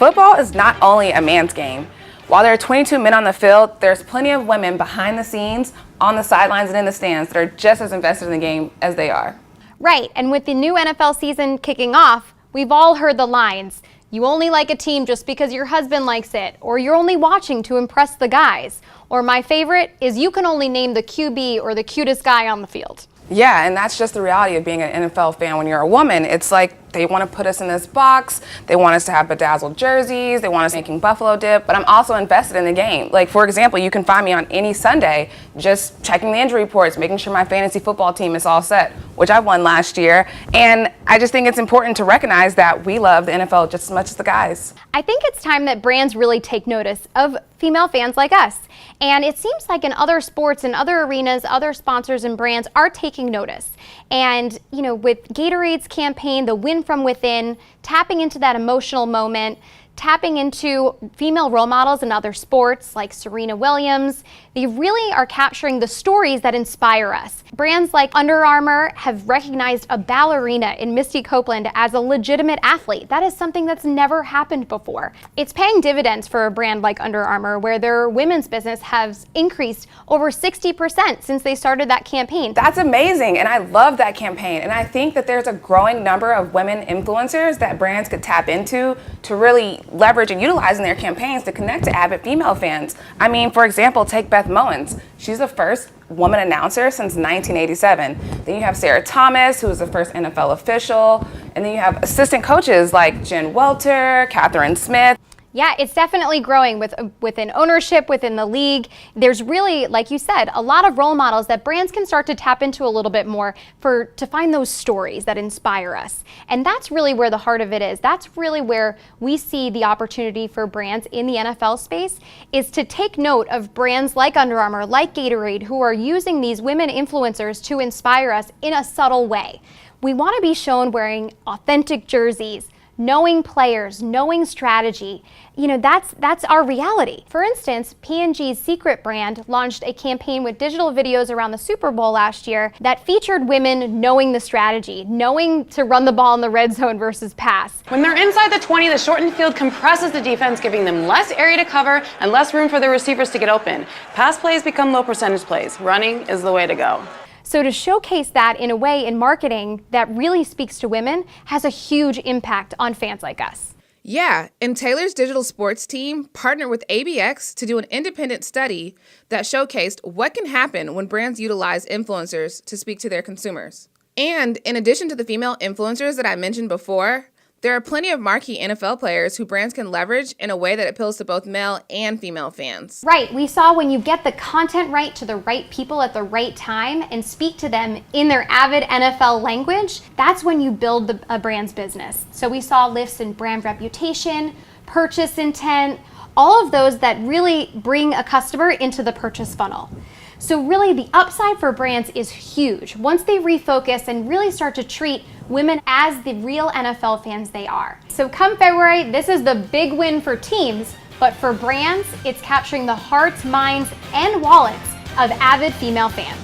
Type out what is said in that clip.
Football is not only a man's game. While there are 22 men on the field, there's plenty of women behind the scenes, on the sidelines and in the stands that are just as invested in the game as they are. Right, and with the new NFL season kicking off, we've all heard the lines, you only like a team just because your husband likes it, or you're only watching to impress the guys. Or my favorite is you can only name the QB or the cutest guy on the field. Yeah, and that's just the reality of being an NFL fan when you're a woman. It's like they want to put us in this box, they want us to have bedazzled jerseys, they want us making buffalo dip, but I'm also invested in the game. Like, for example, you can find me on any Sunday just checking the injury reports, making sure my fantasy football team is all set, which I won last year. And I just think it's important to recognize that we love the NFL just as much as the guys. I think it's time that brands really take notice of female fans like us. And it seems like in other sports and other arenas, other sponsors and brands are taking notice. And, you know, with Gatorade's campaign, the Win from Within, tapping into that emotional moment, tapping into female role models in other sports like Serena Williams, they really are capturing the stories that inspire us. Brands like Under Armour have recognized a ballerina in Misty Copeland as a legitimate athlete. That is something that's never happened before. It's paying dividends for a brand like Under Armour, where their women's business has increased over 60% since they started that campaign. That's amazing, and I love that campaign. And I think that there's a growing number of women influencers that brands could tap into to really leverage and utilize in their campaigns to connect to avid female fans. I mean, for example, take Beth Mowins. She's the first woman announcer since 1987. Then you have Sarah Thomas, who was the first NFL official. And then you have assistant coaches like Jen Welter, Catherine Smith. Yeah, it's definitely growing within ownership, within the league. There's really, like you said, a lot of role models that brands can start to tap into a little bit more to find those stories that inspire us. And that's really where the heart of it is. That's really where we see the opportunity for brands in the NFL space, is to take note of brands like Under Armour, like Gatorade, who are using these women influencers to inspire us in a subtle way. We want to be shown wearing authentic jerseys, knowing players, knowing strategy. You know, that's our reality. For instance, P&G's Secret brand launched a campaign with digital videos around the Super Bowl last year that featured women knowing the strategy, knowing to run the ball in the red zone versus pass. When they're inside the 20, the shortened field compresses the defense, giving them less area to cover and less room for their receivers to get open. Pass plays become low percentage plays. Running is the way to go. So to showcase that in a way in marketing that really speaks to women has a huge impact on fans like us. Yeah, and Taylor's digital sports team partnered with ABX to do an independent study that showcased what can happen when brands utilize influencers to speak to their consumers. And in addition to the female influencers that I mentioned before, there are plenty of marquee NFL players who brands can leverage in a way that appeals to both male and female fans. Right, we saw when you get the content right to the right people at the right time and speak to them in their avid NFL language, that's when you build a brand's business. So we saw lifts in brand reputation, purchase intent, all of those that really bring a customer into the purchase funnel. So really the upside for brands is huge once they refocus and really start to treat women as the real NFL fans they are. So come February, this is the big win for teams, but for brands, it's capturing the hearts, minds, and wallets of avid female fans.